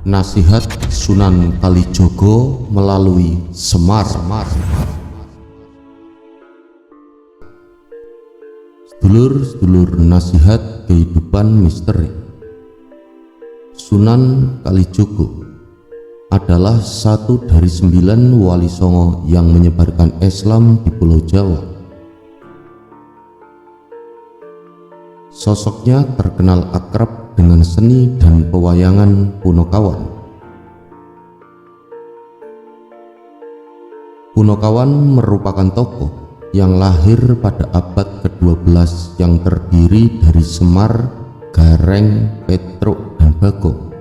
Nasihat Sunan Kalijogo melalui Semar. Sedulur-sedulur nasihat kehidupan misteri. Sunan Kalijogo adalah satu dari 9 wali songo yang menyebarkan Islam di Pulau Jawa. Sosoknya terkenal akrab dengan seni dan pewayangan Punokawan. Punokawan merupakan tokoh yang lahir pada abad ke-12 yang terdiri dari Semar, Gareng, Petruk, dan Bagong.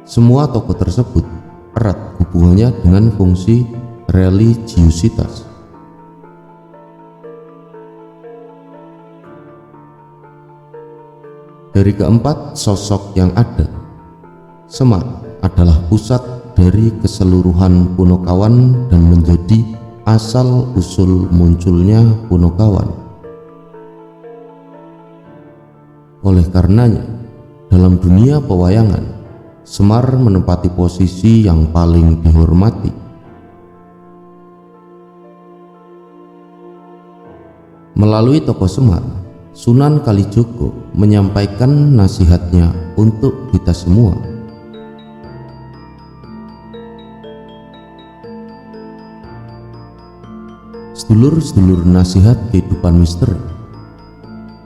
Semua tokoh tersebut erat hubungannya dengan fungsi religiusitas. Dari keempat sosok yang ada, Semar adalah pusat dari keseluruhan Punokawan dan menjadi asal-usul munculnya Punokawan. Oleh karenanya, dalam dunia pewayangan, Semar menempati posisi yang paling dihormati. Melalui tokoh Semar, Sunan Kalijogo menyampaikan nasihatnya untuk kita semua. Sedulur-sedulur nasihat kehidupan misteri.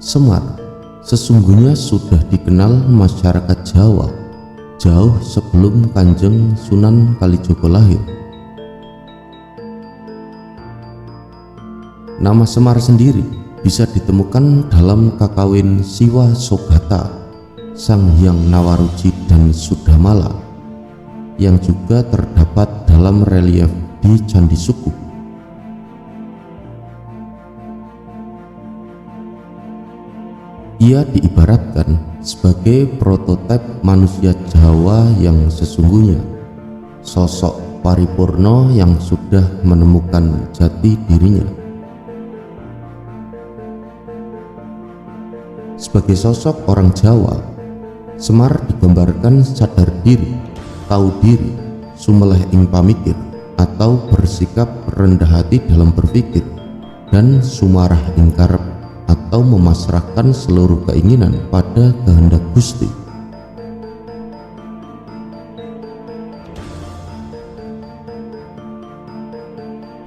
Semar sesungguhnya sudah dikenal masyarakat Jawa jauh sebelum Kanjeng Sunan Kalijogo lahir. Nama Semar sendiri bisa ditemukan dalam kakawin Siwa Sogata, Sang Hyang Nawaruci dan Sudamala, yang juga terdapat dalam relief di Candi Sukup. Ia diibaratkan sebagai prototipe manusia Jawa yang sesungguhnya, sosok paripurna yang sudah menemukan jati dirinya. Sebagai sosok orang Jawa, Semar digambarkan sadar diri, tahu diri, sumeleh ing pamikir, atau bersikap rendah hati dalam berpikir, dan sumarah ing karep, atau memasrahkan seluruh keinginan pada kehendak Gusti.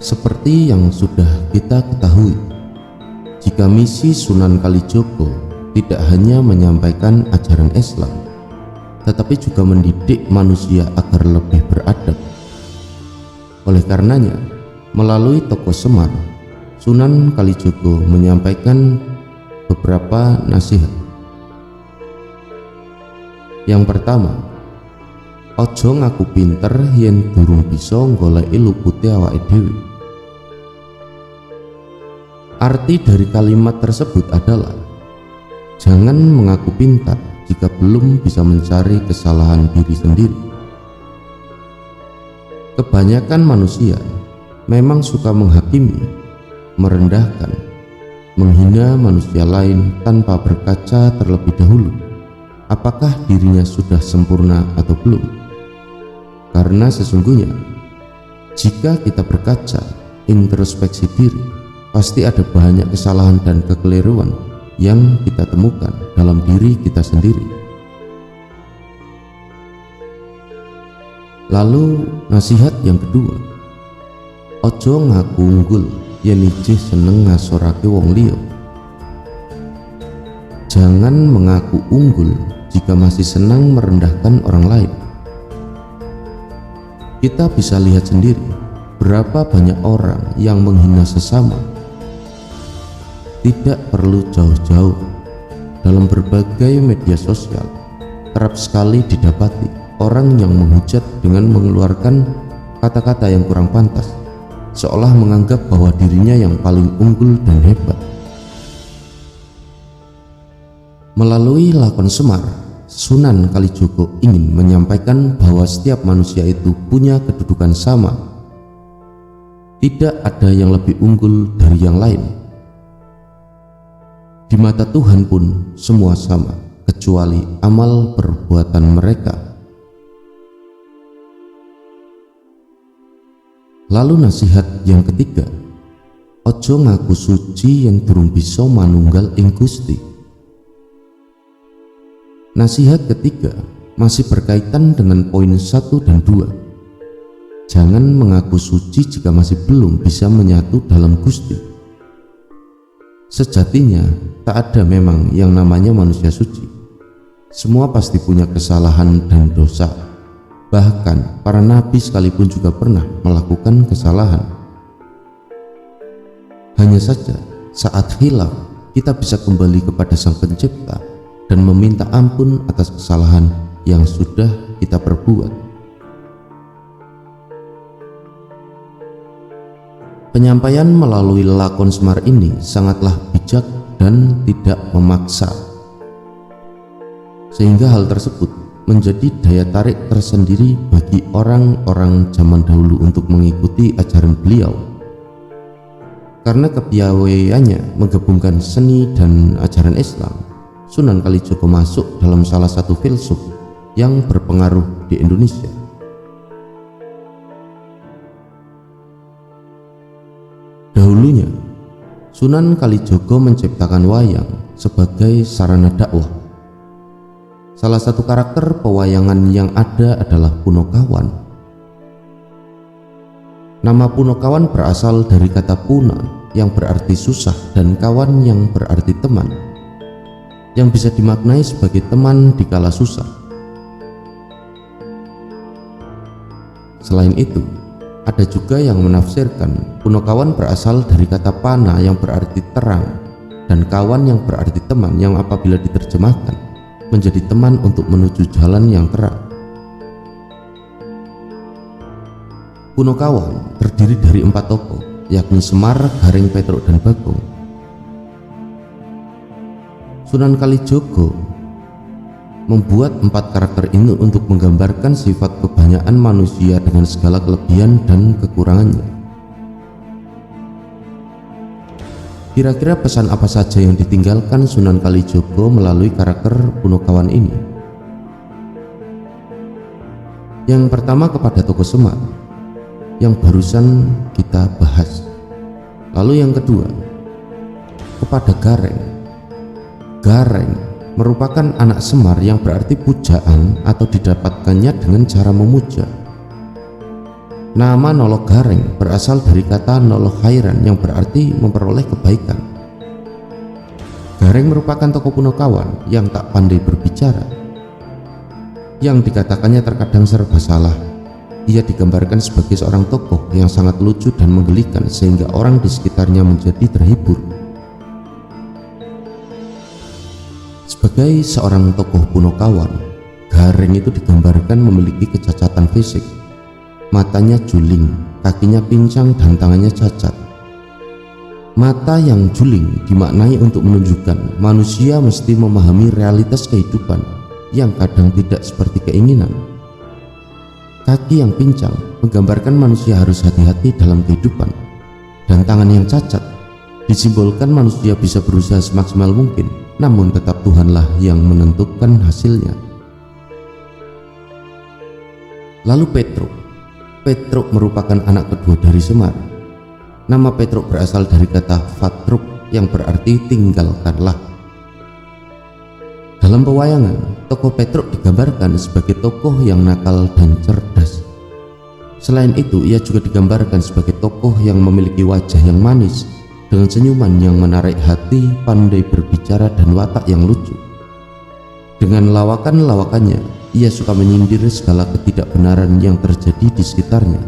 Seperti yang sudah kita ketahui, jika misi Sunan Kalijogo tidak hanya menyampaikan ajaran Islam, tetapi juga mendidik manusia agar lebih beradab. Oleh karenanya, melalui tokoh Semar, Sunan Kalijogo menyampaikan beberapa nasihat. Yang pertama, ojo ngaku pinter yen durung bisa nggoleki lupute awake dhewe. Arti dari kalimat tersebut adalah jangan mengaku pintar jika belum bisa mencari kesalahan diri sendiri. Kebanyakan manusia memang suka menghakimi, merendahkan, menghina manusia lain tanpa berkaca terlebih dahulu apakah dirinya sudah sempurna atau belum. Karena sesungguhnya jika kita berkaca, introspeksi diri, pasti ada banyak kesalahan dan kekeliruan yang kita temukan dalam diri kita sendiri. Lalu nasihat yang kedua, ojo ngaku unggul yen ijih seneng ngasorake wong liya. Jangan mengaku unggul jika masih senang merendahkan orang lain. Kita bisa lihat sendiri berapa banyak orang yang menghina sesama. Tidak perlu jauh-jauh, dalam berbagai media sosial kerap sekali didapati orang yang menghujat dengan mengeluarkan kata-kata yang kurang pantas, seolah menganggap bahwa dirinya yang paling unggul dan hebat. Melalui lakon Semar, Sunan Kalijogo ingin menyampaikan bahwa setiap manusia itu punya kedudukan sama. Tidak ada yang lebih unggul dari yang lain. Di mata Tuhan pun semua sama, kecuali amal perbuatan mereka. Lalu nasihat yang ketiga, ojo ngaku suci yang durung bisa manunggal ing Gusti. Nasihat ketiga masih berkaitan dengan poin 1 dan 2. Jangan mengaku suci jika masih belum bisa menyatu dalam Gusti. Sejatinya tak ada memang yang namanya manusia suci. Semua pasti punya kesalahan dan dosa. Bahkan para nabi sekalipun juga pernah melakukan kesalahan. Hanya saja saat hilaf kita bisa kembali kepada Sang Pencipta dan meminta ampun atas kesalahan yang sudah kita perbuat. Penyampaian melalui lakon Semar ini sangatlah bijak dan tidak memaksa, sehingga hal tersebut menjadi daya tarik tersendiri bagi orang-orang zaman dahulu untuk mengikuti ajaran beliau. Karena kepiawaiannya menggabungkan seni dan ajaran Islam, Sunan Kalijaga masuk dalam salah satu filsuf yang berpengaruh di Indonesia. Dahulunya, Sunan Kalijaga menciptakan wayang sebagai sarana dakwah. Salah satu karakter pewayangan yang ada adalah Punokawan. Nama Punokawan berasal dari kata puna yang berarti susah dan kawan yang berarti teman, yang bisa dimaknai sebagai teman di kala susah. Selain itu, ada juga yang menafsirkan Punokawan berasal dari kata pana yang berarti terang dan kawan yang berarti teman, yang apabila diterjemahkan menjadi teman untuk menuju jalan yang terang. Punokawan terdiri dari 4 tokoh, yakni Semar, Gareng, Petruk, dan Bagong. Sunan Kalijaga membuat 4 karakter ini untuk menggambarkan sifat kebanyakan manusia dengan segala kelebihan dan kekurangannya. Kira-kira pesan apa saja yang ditinggalkan Sunan Kalijaga melalui karakter Punokawan ini? Yang pertama kepada tokoh Semar yang barusan kita bahas. Lalu yang kedua kepada Gareng. Gareng merupakan anak Semar yang berarti pujaan atau didapatkannya dengan cara memuja. Nama Nolok Gareng berasal dari kata Nolok Khairan yang berarti memperoleh kebaikan. Gareng merupakan tokoh Punokawan yang tak pandai berbicara, yang dikatakannya terkadang serba salah. Ia digambarkan sebagai seorang tokoh yang sangat lucu dan menggelikan sehingga orang di sekitarnya menjadi terhibur. Sebagai seorang tokoh Punokawan, Gareng itu digambarkan memiliki kecacatan fisik. Matanya juling, kakinya pincang, dan tangannya cacat. Mata yang juling dimaknai untuk menunjukkan manusia mesti memahami realitas kehidupan yang kadang tidak seperti keinginan. Kaki yang pincang menggambarkan manusia harus hati-hati dalam kehidupan, dan tangan yang cacat disimbolkan manusia bisa berusaha semaksimal mungkin, namun tetap Tuhanlah yang menentukan hasilnya. Lalu Petruk. Petruk merupakan anak kedua dari Semar. Nama Petruk berasal dari kata fatruk yang berarti tinggalkanlah. Dalam pewayangan, tokoh Petruk digambarkan sebagai tokoh yang nakal dan cerdas. Selain itu, ia juga digambarkan sebagai tokoh yang memiliki wajah yang manis dengan senyuman yang menarik hati, pandai berbicara, dan watak yang lucu. Dengan lawakan-lawakannya, ia suka menyindir segala ketidakbenaran yang terjadi di sekitarnya.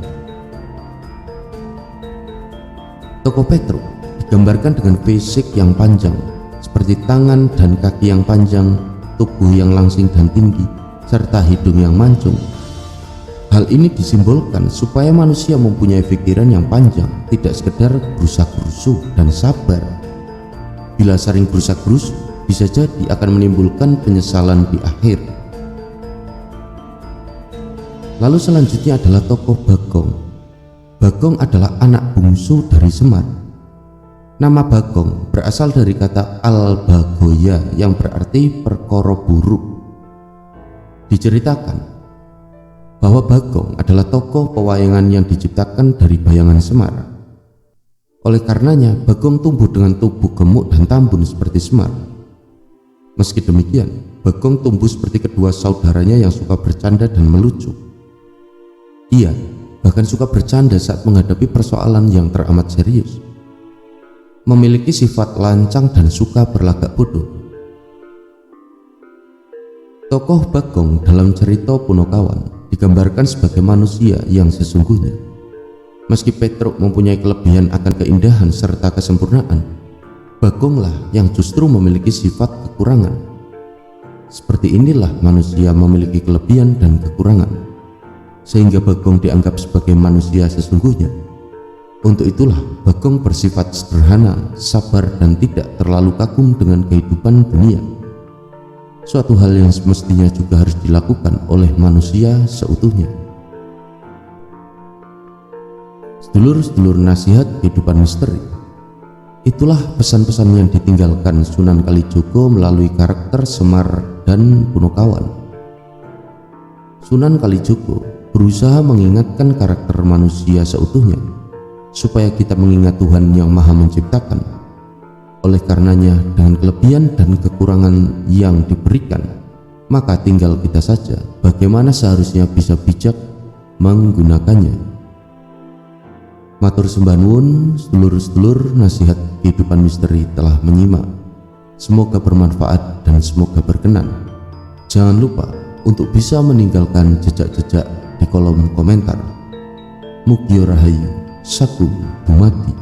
Tokoh Petruk digambarkan dengan fisik yang panjang, seperti tangan dan kaki yang panjang, tubuh yang langsing dan tinggi, serta hidung yang mancung. Hal ini disimbolkan supaya manusia mempunyai pikiran yang panjang, tidak sekedar gerusak-gerusu dan sabar. Bila sering gerusak-gerusu, bisa jadi akan menimbulkan penyesalan di akhir. Lalu selanjutnya adalah tokoh Bagong. Bagong adalah anak bungsu dari Semar. Nama Bagong berasal dari kata al-bagoya yang berarti perkara buruk. Diceritakan bahwa Bagong adalah tokoh pewayangan yang diciptakan dari bayangan Semar. Oleh karenanya, Bagong tumbuh dengan tubuh gemuk dan tambun seperti Semar. Meski demikian, Bagong tumbuh seperti kedua saudaranya yang suka bercanda dan melucu. Ia bahkan suka bercanda saat menghadapi persoalan yang teramat serius. Memiliki sifat lancang dan suka berlagak bodoh. Tokoh Bagong dalam cerita Punokawan digambarkan sebagai manusia yang sesungguhnya. Meski Petruk mempunyai kelebihan akan keindahan serta kesempurnaan, Bagonglah yang justru memiliki sifat kekurangan. Seperti inilah manusia memiliki kelebihan dan kekurangan, sehingga Bagong dianggap sebagai manusia sesungguhnya. Untuk itulah Bagong bersifat sederhana, sabar, dan tidak terlalu kagum dengan kehidupan dunia. Suatu hal yang semestinya juga harus dilakukan oleh manusia seutuhnya. Sedulur-sedulur nasihat kehidupan misteri, itulah pesan-pesan yang ditinggalkan Sunan Kalijogo melalui karakter Semar dan Punokawan. Sunan Kalijogo berusaha mengingatkan karakter manusia seutuhnya, supaya kita mengingat Tuhan yang Maha Menciptakan. Oleh karenanya, dengan kelebihan dan kekurangan yang diberikan, maka tinggal kita saja bagaimana seharusnya bisa bijak menggunakannya. Matur sembah nuwun, sedulur-sedulur nasihat kehidupan misteri telah menyimak. Semoga bermanfaat dan semoga berkenan. Jangan lupa untuk bisa meninggalkan jejak-jejak di kolom komentar. Mugi rahayu, saku dumadi.